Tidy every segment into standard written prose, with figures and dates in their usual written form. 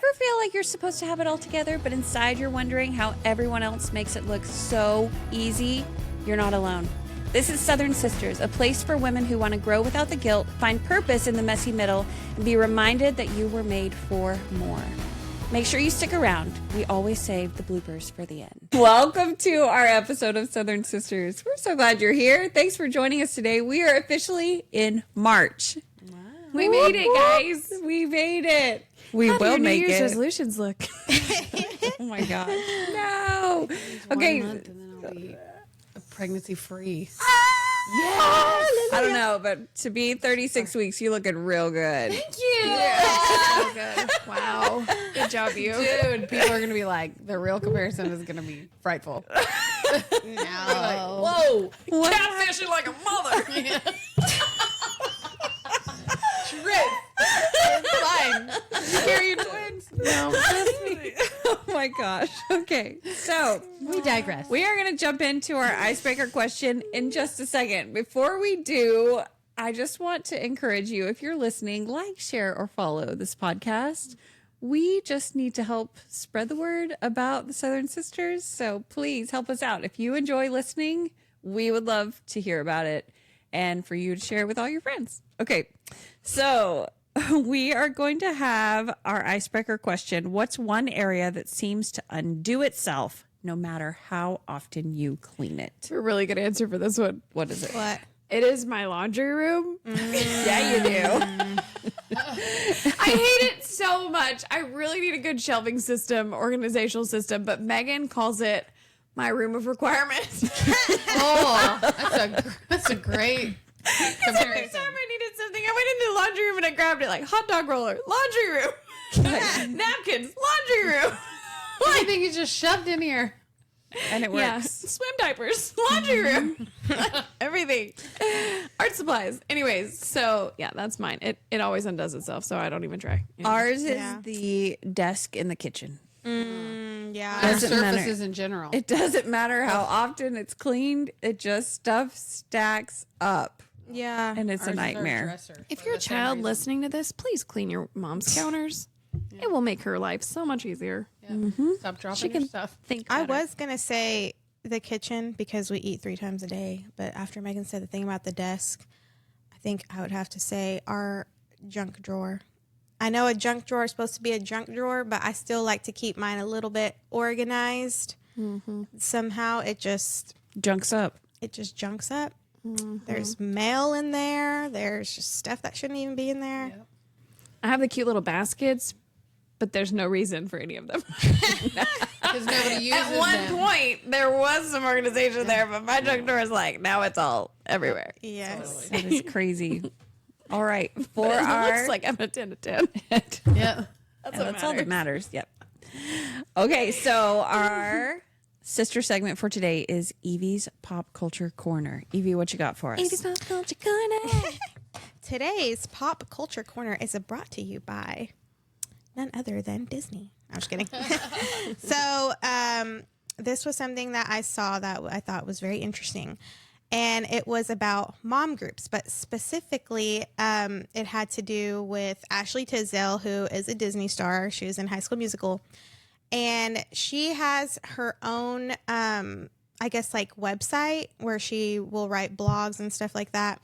ever feel like you're supposed to have it all together, but inside you're wondering how everyone else makes it look so easy? You're not alone. This is Southern Sisters, a place for women who want to grow without the guilt, find purpose in the messy middle, and be reminded that you were made for more. Make sure you stick around. We always save the bloopers for the end. Welcome to our episode of Southern Sisters. We're so glad you're here. Thanks for joining us today. We are officially in March. Wow. We made it, guys. We made it. We How will do your make New Year's it. resolutions look? Oh my God. No. Okay. 1 month and then I'll be pregnancy free. Yes. I don't know, but to be 36 weeks, you looking real good. Thank you. Yeah. So good. Wow. Good job, you. Dude, people are going to be like, the real comparison is going to be frightful. No. Like, whoa. What Catfishing like a mother. Trip. It's fine. You carry your twins. No, just me. Oh my gosh. Okay. So We digress. we are going to jump into our icebreaker question in just a second. Before we do, I just want to encourage you, if you're listening, like, share, or follow this podcast. We just need to help spread the word about the Southern Sisters. So please help us out. If you enjoy listening, we would love to hear about it and for you to share it with all your friends. Okay. So we are going to have our icebreaker question. What's one area that seems to undo itself no matter how often you clean it? A really good answer for this one. What is it? What? It is my laundry room. Yeah, you do. I hate it so much. I really need a good shelving system, organizational system, but Megan calls it my room of requirements. Oh, that's a great Every comparison. time I needed something, I went into the laundry room and I grabbed it, like hot dog roller, laundry room, napkins, laundry room. Everything is just shoved in here. And it Yeah, works. swim diapers, laundry room, everything, art supplies. Anyways, so yeah, that's mine. It always undoes itself, so I don't even try. Ours is Yeah. the desk in the kitchen. Yeah. Our Doesn't matter. surfaces in general. It doesn't matter how often it's cleaned. It just stuff stacks up. Yeah. And it's Ours a is our nightmare. dresser If for you're a the same child reason. listening to this, please clean your mom's counters. It will make her life so much easier. Yeah. Stop dropping She your can stuff. think. I better. was going to say the kitchen because we eat 3 times a day. But after Megan said the thing about the desk, I think I would have to say our junk drawer. I know a junk drawer is supposed to be a junk drawer, but I still like to keep mine a little bit organized. Somehow it just Junks up. junks up. There's mail in there. There's just stuff that shouldn't even be in there. I have the cute little baskets, but there's no reason for any of them. Because nobody uses At one them. point, there was some organization there, but my junk drawer is like, now it's all everywhere. Yes. That is crazy. All right. For It our looks like I'm a 10 to 10. Yeah. that's all that matters. Yep. Okay, so our sister segment for today is Evie's Pop Culture Corner. Evie, what you got for us? Evie's Pop Culture Corner. Today's Pop Culture Corner is brought to you by none other than Disney. I'm just kidding. So this was something that I saw that I thought was very interesting. And it was about mom groups, but specifically it had to do with Ashley Tisdale, who is a Disney star. She was in High School Musical. And she has her own, I guess, like website where she will write blogs and stuff like that.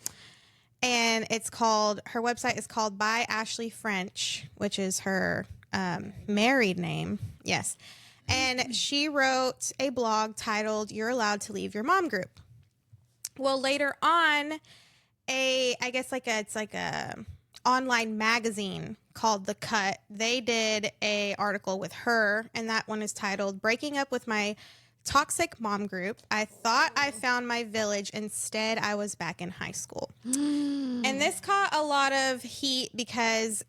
And her website is called By Ashley French, which is her married name. Yes. And she wrote a blog titled, You're Allowed to Leave Your Mom Group. Well, later on, it's like a online magazine called The Cut. They did a article with her, and that one is titled Breaking Up with My Toxic Mom Group. I thought I found my village. Instead, I was back in high school. And this caught a lot of heat because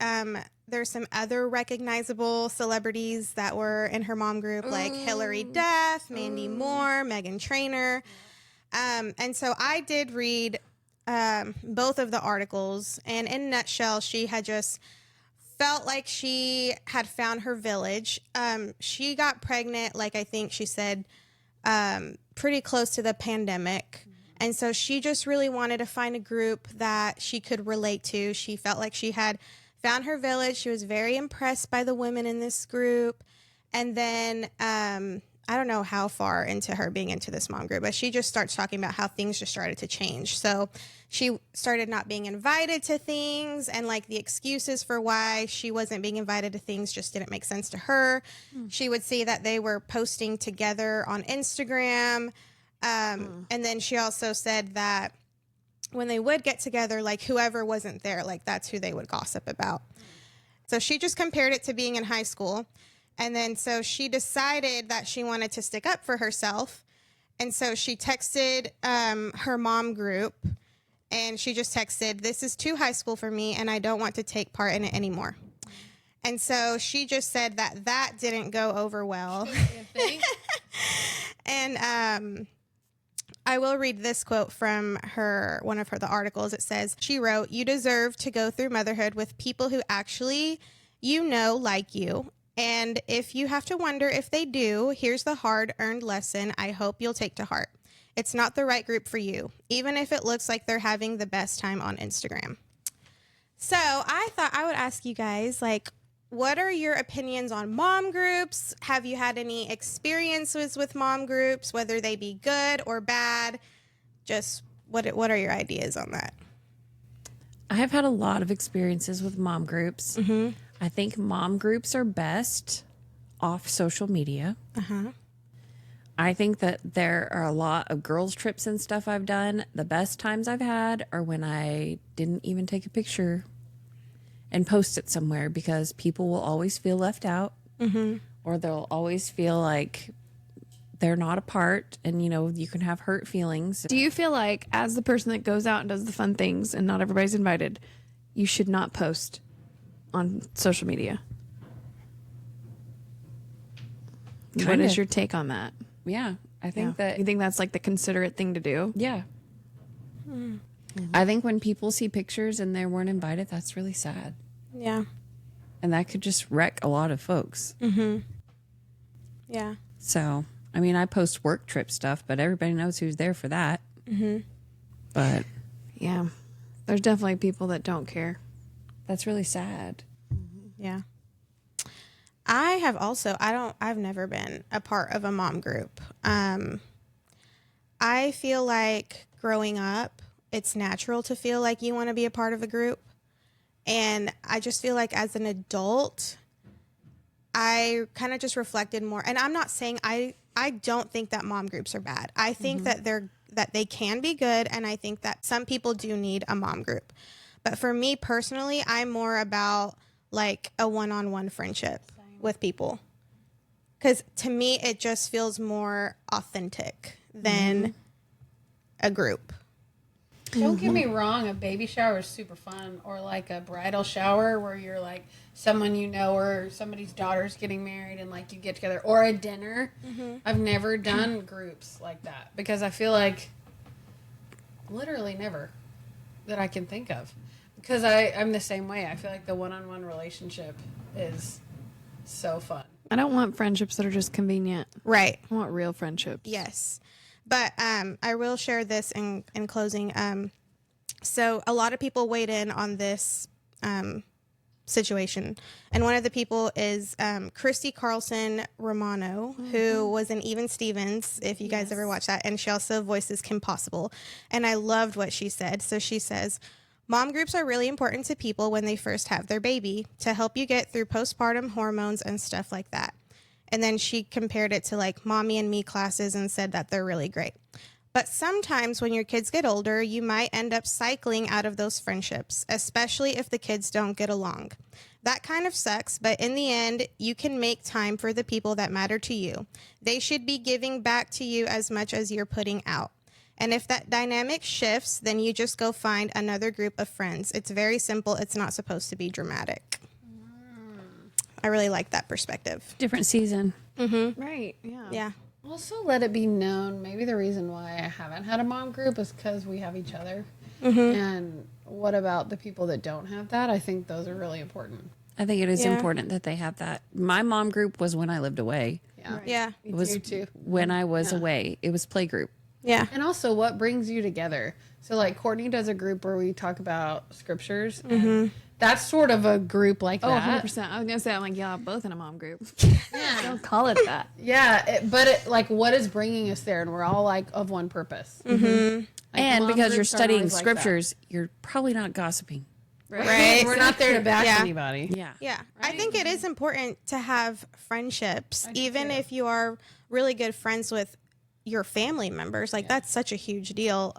there's some other recognizable celebrities that were in her mom group, like Hilary Duff, Mandy Moore, Meghan Trainor. And so I did read both of the articles, and in a nutshell, she had just felt like she had found her village. She got pregnant, like I think she said, pretty close to the pandemic. And so she just really wanted to find a group that she could relate to. She felt like she had found her village. She was very impressed by the women in this group. And then I don't know how far into her being into this mom group, but she just starts talking about how things just started to change. So she started not being invited to things, and like the excuses for why she wasn't being invited to things just didn't make sense to her. She would see that they were posting together on Instagram. And then she also said that when they would get together, like whoever wasn't there, like that's who they would gossip about. So she just compared it to being in high school. And then so she decided that she wanted to stick up for herself. And so she texted her mom group, and she just texted, "This is too high school for me, and I don't want to take part in it anymore." And so she just said that that didn't go over well. And I will read this quote from one of the articles. It says, she wrote, "You deserve to go through motherhood with people who actually, like you. And if you have to wonder if they do, here's the hard-earned lesson I hope you'll take to heart. It's not the right group for you, even if it looks like they're having the best time on Instagram." So I thought I would ask you guys, like, what are your opinions on mom groups? Have you had any experiences with mom groups, whether they be good or bad? Just what are your ideas on that? I have had a lot of experiences with mom groups. I think mom groups are best off social media. I think that there are a lot of girls' trips and stuff I've done. The best times I've had are when I didn't even take a picture and post it somewhere, because people will always feel left out, or they'll always feel like they're not a part, and you can have hurt feelings. Do you feel like, as the person that goes out and does the fun things and not everybody's invited, you should not post on social media? What is your take on that? Yeah, I think that You think that's like the considerate thing to do? yeah. I think when people see pictures and they weren't invited, that's really sad. Yeah. And that could just wreck a lot of folks. Yeah. So, I mean, I post work trip stuff, but everybody knows who's there for that. But Yeah. There's definitely people that don't care. that's really sad. Yeah. I've never been a part of a mom group. I feel like growing up, it's natural to feel like you want to be a part of a group. And I just feel like as an adult, I kind of just reflected more. And I'm not saying I don't think that mom groups are bad. I think that they can be good. And I think that some people do need a mom group. But for me personally, I'm more about like a one-on-one friendship with people. Because to me, it just feels more authentic than a group. Don't get me wrong, a baby shower is super fun, or like a bridal shower where you're like someone or somebody's daughter's getting married and like you get together, or a dinner. I've never done groups like that because I feel like literally never that I can think of, because I'm the same way. I feel like the one-on-one relationship is so fun. I don't want friendships that are just convenient. Right. I want real friendships. Yes. But I will share this in closing. So a lot of people weighed in on this situation. And one of the people is Christy Carlson Romano, who was in Even Stevens, if you guys ever watched that. And she also voices Kim Possible. And I loved what she said. So she says, "Mom groups are really important to people when they first have their baby to help you get through postpartum hormones and stuff like that." And then she compared it to like Mommy and Me classes and said that they're really great. But sometimes when your kids get older, you might end up cycling out of those friendships, especially if the kids don't get along. That kind of sucks, but in the end, you can make time for the people that matter to you. They should be giving back to you as much as you're putting out. And if that dynamic shifts, then you just go find another group of friends. It's very simple. It's not supposed to be dramatic. I really like that perspective. Different season. Right. Yeah. Yeah. Also, let it be known, maybe the reason why I haven't had a mom group is because we have each other. And what about the people that don't have that? I think those are really important. I think it is Yeah. important that they have that. My mom group was when I lived away. Yeah. Yeah. Me It was too. when I was away. It was playgroup. Yeah. And also, what brings you together? So, like, Courtney does a group where we talk about scriptures. And that's sort of a group like Oh, that. 100%. I was going to say, I'm like, yeah, both in a mom group. Yeah. Don't call it that. Yeah, like, what is bringing us there? And we're all like of one purpose. Mm-hmm. Like, And mom because you're groups aren't studying always like that. scriptures, you're probably not gossiping. Right. We're not there to bash Yeah. anybody. Yeah. Yeah, I think it is important to have friendships, do even too. if you are really good friends with your family members. Like that's such a huge deal.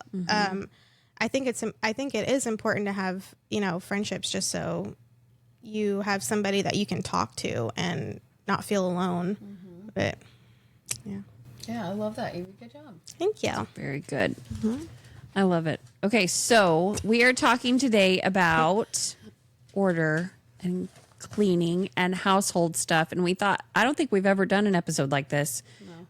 I think it is important to have friendships just so you have somebody that you can talk to and not feel alone. But Yeah, I love that. Amy. Good job. thank you. Very good. I love it. Okay, so we are talking today about order and cleaning and household stuff. And we thought, I don't think we've ever done an episode like this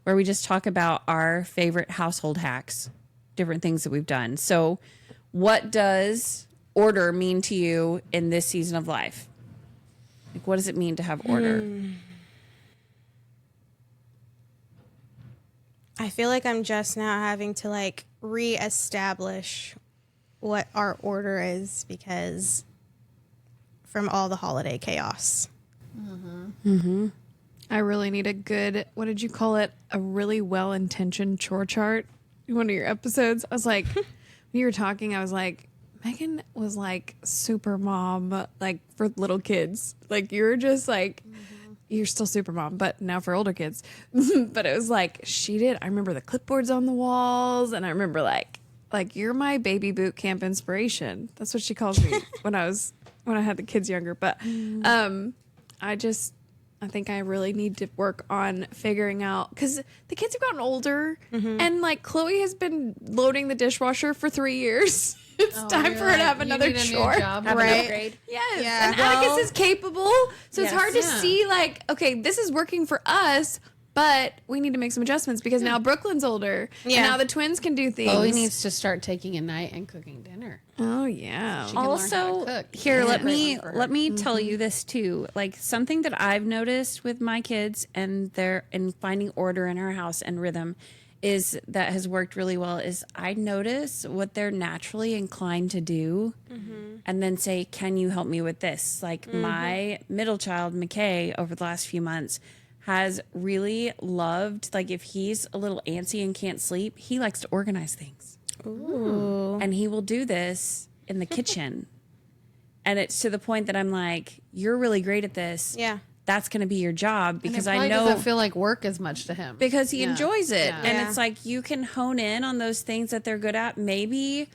where we just talk about our favorite household hacks, different things that we've done. So, what does order mean to you in this season of life? Like, what does it mean to have order? I feel like I'm just now having to like reestablish what our order is because from all the holiday chaos. I really need a good, what did you call it? A really well-intentioned chore chart. In one of your episodes, I was like, when you were talking, I was like, Megan was like super mom, like for little kids. Like you're just like, you're still super mom, but now for older kids. But it was like, I remember the clipboards on the walls. And I remember like you're my baby boot camp inspiration. That's what she calls me when I had the kids younger. But I think I really need to work on figuring out, because the kids have gotten older and like Chloe has been loading the dishwasher for 3 years. It's time for her to have another chore. Job, Right. Yes. Yeah. And Atticus is capable. So it's hard to see like, okay, this is working for us, but we need to make some adjustments because now Brooklyn's older. Yeah. And now the twins can do things. Chloe needs to start taking a night and cooking dinner. Oh yeah. She can learn how Also, to cook. here, It's a let great me one for her. let me tell you this too. Like something that I've noticed with my kids and finding order in our house and rhythm is that has worked really well is I notice what they're naturally inclined to do and then say, can you help me with this? Like my middle child, McKay, over the last few months has really loved, like if he's a little antsy and can't sleep, he likes to organize things. Ooh. And he will do this in the kitchen. And it's to the point that I'm like, you're really great at this. Yeah. That's going to be your job because And it I probably know doesn't feel like work as much to him because he enjoys it. Yeah. And Yeah. it's like you can hone in on those things that they're good at. Maybe,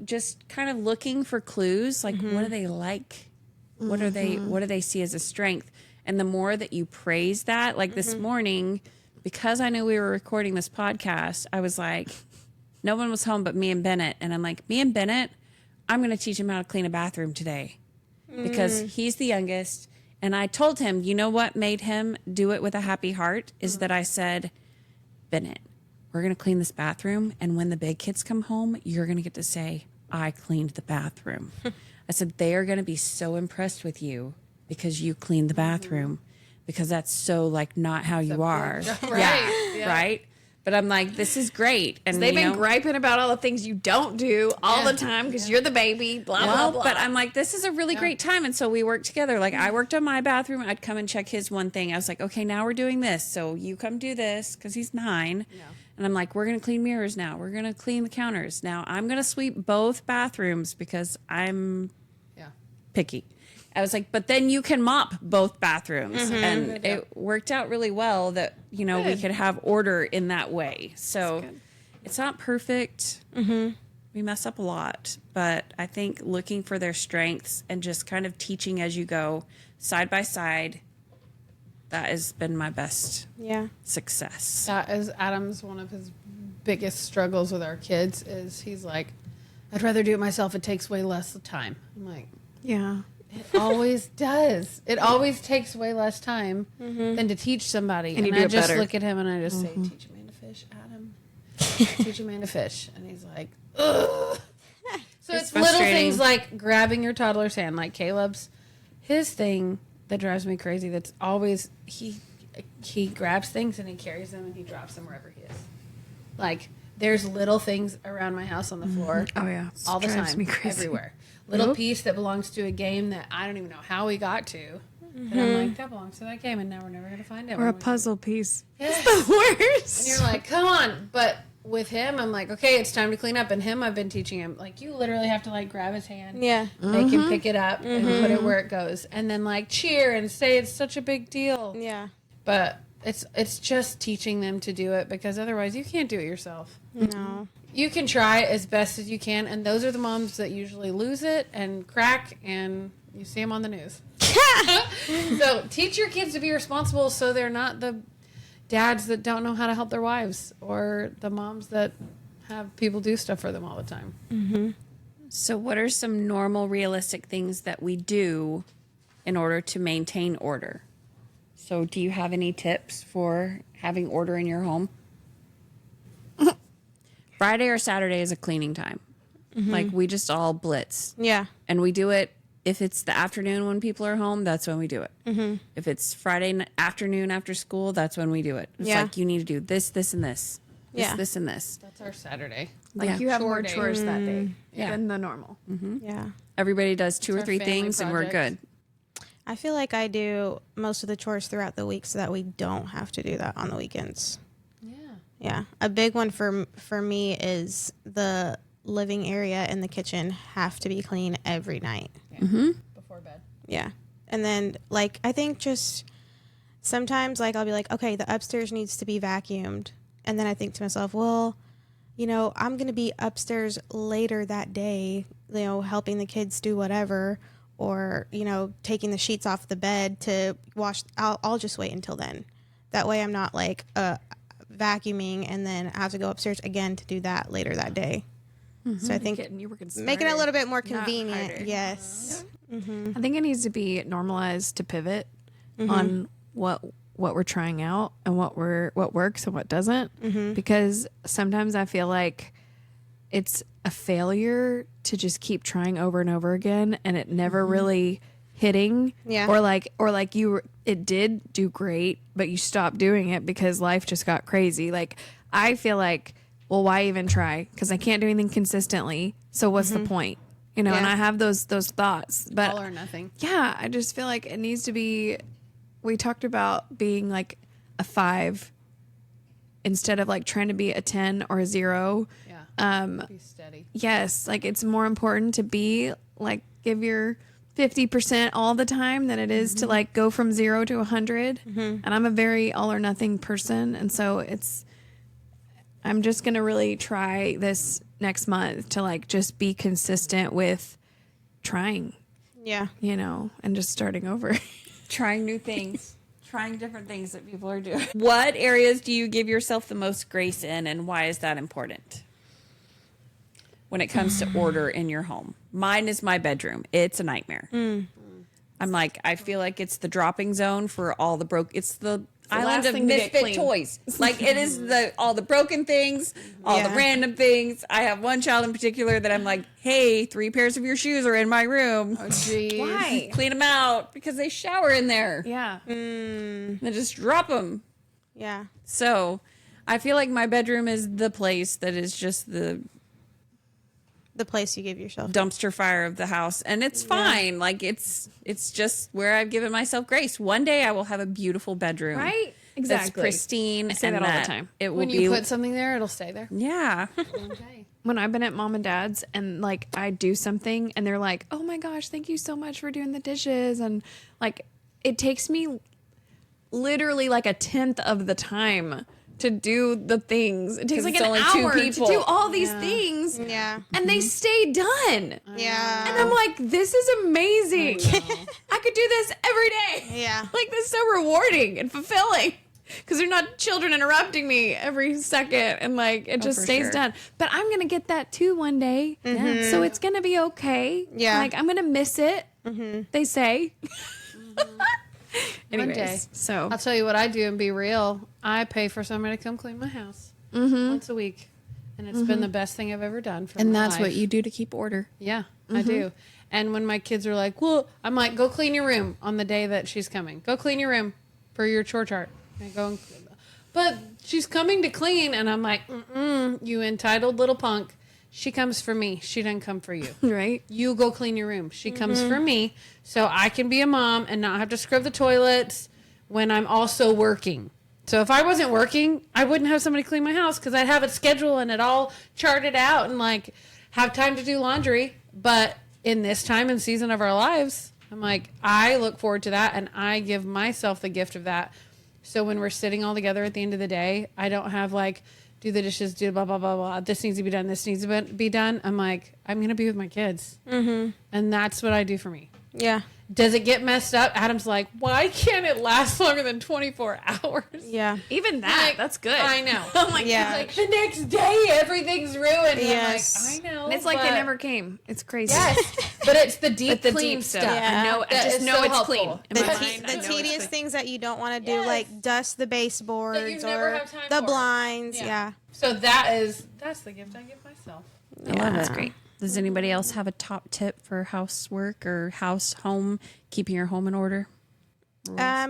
just kind of looking for clues, like what do they like? What do they see as a strength? And the more that you praise that, like this morning, because I knew we were recording this podcast, I was like, no one was home but me and Bennett. And I'm like, me and Bennett, I'm going to teach him how to clean a bathroom today because he's the youngest. And I told him, you know what made him do it with a happy heart is that I said, Bennett, we're going to clean this bathroom. And when the big kids come home, you're going to get to say, I cleaned the bathroom. I said, they are going to be so impressed with you because you cleaned the bathroom because that's so like not how you are. Right. Yeah. Right. But I'm like, this is great. And They've been griping about all the things you don't do all the time because you're the baby, blah, blah, blah. But I'm like, this is a really great time. And so we worked together. Like I worked on my bathroom. I'd come and check his one thing. I was like, okay, now we're doing this. So you come do this because he's 9. Yeah. And I'm like, we're going to clean mirrors now. We're going to clean the counters. Now I'm going to sweep both bathrooms because I'm picky. I was like, but then you can mop both bathrooms. And it worked out really well that, we could have order in that way. So it's not perfect. We mess up a lot, but I think looking for their strengths and just kind of teaching as you go side by side, that has been my best success. That is Adam's one of his biggest struggles with our kids is he's like, I'd rather do it myself. It takes way less time. I'm like, yeah. it always does. It always takes way less time than to teach somebody. And you do I it just better. look at him and I just say, teach a man to fish, Adam. Teach a man to fish. And he's like, ugh. So it's little frustrating. things like grabbing your toddler's hand, like Caleb's. His thing that drives me crazy, that's always, he grabs things and he carries them and he drops them wherever he is. Like, there's little things around my house on the floor. Oh yeah, All the drives time, me crazy. everywhere. Little piece that belongs to a game that I don't even know how we got to. And I'm like, that belongs to that game, and now we're never going to find it. Or when a we- puzzle piece. Yes. The worst. And you're like, come on. But with him, I'm like, okay, it's time to clean up. And him, I've been teaching him, like, you literally have to, like, grab his hand. Yeah. Make him pick it up and put it where it goes. And then, like, cheer and say it's such a big deal. Yeah. But it's just teaching them to do it, because otherwise you can't do it yourself. No. You can try as best as you can, and those are the moms that usually lose it and crack, and you see them on the news. So teach your kids to be responsible, so they're not the dads that don't know how to help their wives, or the moms that have people do stuff for them all the time. So what are some normal, realistic things that we do in order to maintain order? So do you have any tips for having order in your home? Friday or Saturday is a cleaning time. Like, we just all blitz. Yeah. And we do it, if it's the afternoon when people are home, that's when we do it. If it's Friday afternoon after school, that's when we do it. It's Yeah. like, you need to do this, this, and this. Yeah. This, and this. That's our Saturday. Like Yeah. you have Chore more day. chores that day Yeah. than the normal. Yeah. Everybody does two or our three family things, and we're project. good. I feel like I do most of the chores throughout the week so that we don't have to do that on the weekends. Yeah. Yeah. A big one for me is the living area and the kitchen have to be clean every night. Before bed. Yeah. And then, like, I think just sometimes, like, I'll be like, okay, the upstairs needs to be vacuumed. And then I think to myself, well, you know, I'm going to be upstairs later that day, you know, helping the kids do whatever, or, you know, taking the sheets off the bed to wash. I'll just wait until then. That way I'm not, like, vacuuming and then I have to go upstairs again to do that later that day. So I think You working making it a little bit more not convenient. harder. Yes. I think it needs to be normalized to pivot on what we're trying out and what works and what doesn't. Because sometimes I feel like it's a failure to just keep trying over and over again, and it never really hitting. Yeah. Or like it did do great, but you stopped doing it because life just got crazy. Like, I feel like, well, why even try? Because I can't do anything consistently. So what's the point? You know, and Yeah. I have those thoughts, but All or nothing. yeah, I just feel like it needs to be. We talked about being like a 5 instead of like trying to be a 10 or a 0. Yeah. Be steady. Yes, like it's more important to be like give your 50% all the time than it is to like go from 0 to 100. And I'm a very all or nothing person, and so I'm just gonna really try this next month to like just be consistent with trying, Yeah. you know, and just starting over. Trying new things, trying different things that people are doing. What areas do you give yourself the most grace in, and why is that important when it comes to order in your home? Mine is my bedroom. It's a nightmare. I'm like, I feel like it's the dropping zone for all the it's the island last of thing to get misfit clean. toys. Like, it is all the broken things, all the Yeah. random things. I have one child in particular that I'm like, hey, 3 pairs of your shoes are in my room. Oh, geez. Why? Clean them out because they shower in there. Yeah. And just drop them. Yeah. So I feel like my bedroom is the place that is just the The place you give yourself. dumpster fire of the house, and it's fine. Like, it's just where I've given myself grace. One day I will have a beautiful bedroom, Right? That's Exactly. pristine. I say and that all the time. It will When be you put something there, it'll stay there. yeah. Okay. When I've been at mom and dad's and like I do something and they're like, "Oh my gosh, thank you so much for doing the dishes," and like it takes me literally like a 10th of the time to do the things. It takes 'Cause like it's an only 2 hour to people. do all these things, Yeah. and they stay done. Yeah. And I'm like, this is amazing. I could do this every day. Yeah. Like, this is so rewarding and fulfilling because they're not children interrupting me every second, and like it just for stays sure. done. But I'm gonna get that too one day, so it's gonna be okay. Yeah. like I'm gonna miss it. They say. One Anyways, day. so I'll tell you what I do and be real. I pay for somebody to come clean my house once a week. And it's been the best thing I've ever done for And my that's life. what you do to keep order. Yeah, I do. And when my kids are like, well, I'm like, go clean your room on the day that she's coming. Go clean your room for your chore chart. And I go, but she's coming to clean. And I'm like, you entitled little punk. She comes for me. She doesn't come for you. Right. You go clean your room. She comes for me so I can be a mom and not have to scrub the toilets when I'm also working. So if I wasn't working, I wouldn't have somebody clean my house because I'd have it scheduled and it all charted out and like have time to do laundry. But in this time and season of our lives, I'm like, I look forward to that and I give myself the gift of that. So when we're sitting all together at the end of the day, I don't have like, do the dishes, do blah, blah, blah, blah. This needs to be done. This needs to be done. I'm like, I'm going to be with my kids. Mm-hmm. And that's what I do for me. Yeah. Does it get messed up? Adam's like, why can't it last longer than 24 hours? Yeah. Even that, Like, that's good. I know. I'm like, Yeah. Like the next day, everything's ruined. Yes. I'm like, I know. and it's like but- they never came. It's crazy. Yes. But it's the deep, But the clean deep stuff. Yeah. I know. I That just is know so it's helpful. clean. In The, my te- mind, I the know it's tedious clean. things that you don't want to do, Yes. like dust the baseboards you've never or have time the for. blinds. Yeah. So that's the gift I give myself. I love it. That's great. Does anybody else have a top tip for housework or home, keeping your home in order?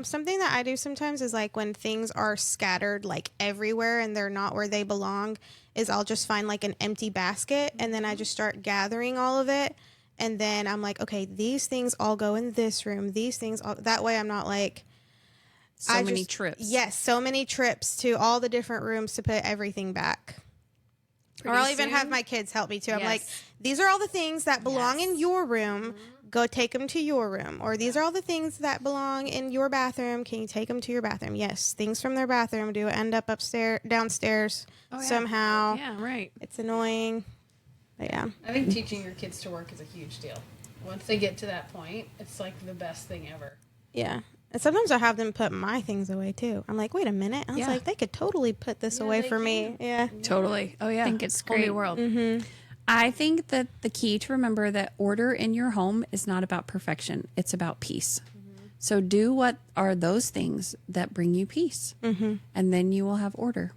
Something that I do sometimes is like when things are scattered like everywhere and they're not where they belong, is I'll just find like an empty basket and then I just start gathering all of it. And then I'm like, okay, these things all go in this room. These things all, that way I'm not like, So many trips. Yes, so many trips to all the different rooms to put everything back. Or I'll even have my kids help me too. I'm like, these are all the things that belong in your room. Go take them to your room. Or these are all the things that belong in your bathroom. Can you take them to your bathroom? Yes, things from their bathroom do end up downstairs somehow. Yeah, right. It's annoying. But yeah. I think teaching your kids to work is a huge deal. Once they get to that point, it's like the best thing ever. Yeah. And sometimes I have them put my things away too. I'm like, wait a minute. I was Yeah. like, they could totally put this away they for me. Yeah. Totally. Oh yeah. I think it's Whole new great. world. I think that the key to remember that order in your home is not about perfection. It's about peace. So do what are those things that bring you peace, and then you will have order.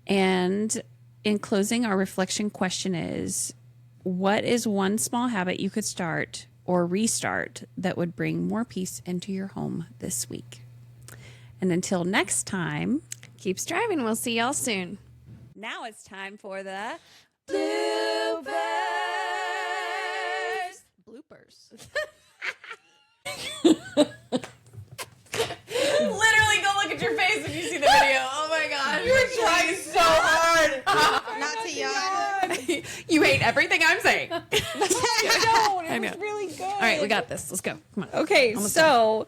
And in closing, our reflection question is, what is one small habit you could start or restart that would bring more peace into your home this week? And until next time, Keep striving. We'll see y'all soon. now it's time for the bloopers. Literally, go look at your face if you see the video. Oh my gosh. You're trying so hard. Not to yawn. You hate everything I'm saying. It was really good. All right, we got this. Let's go. Come on. Okay, so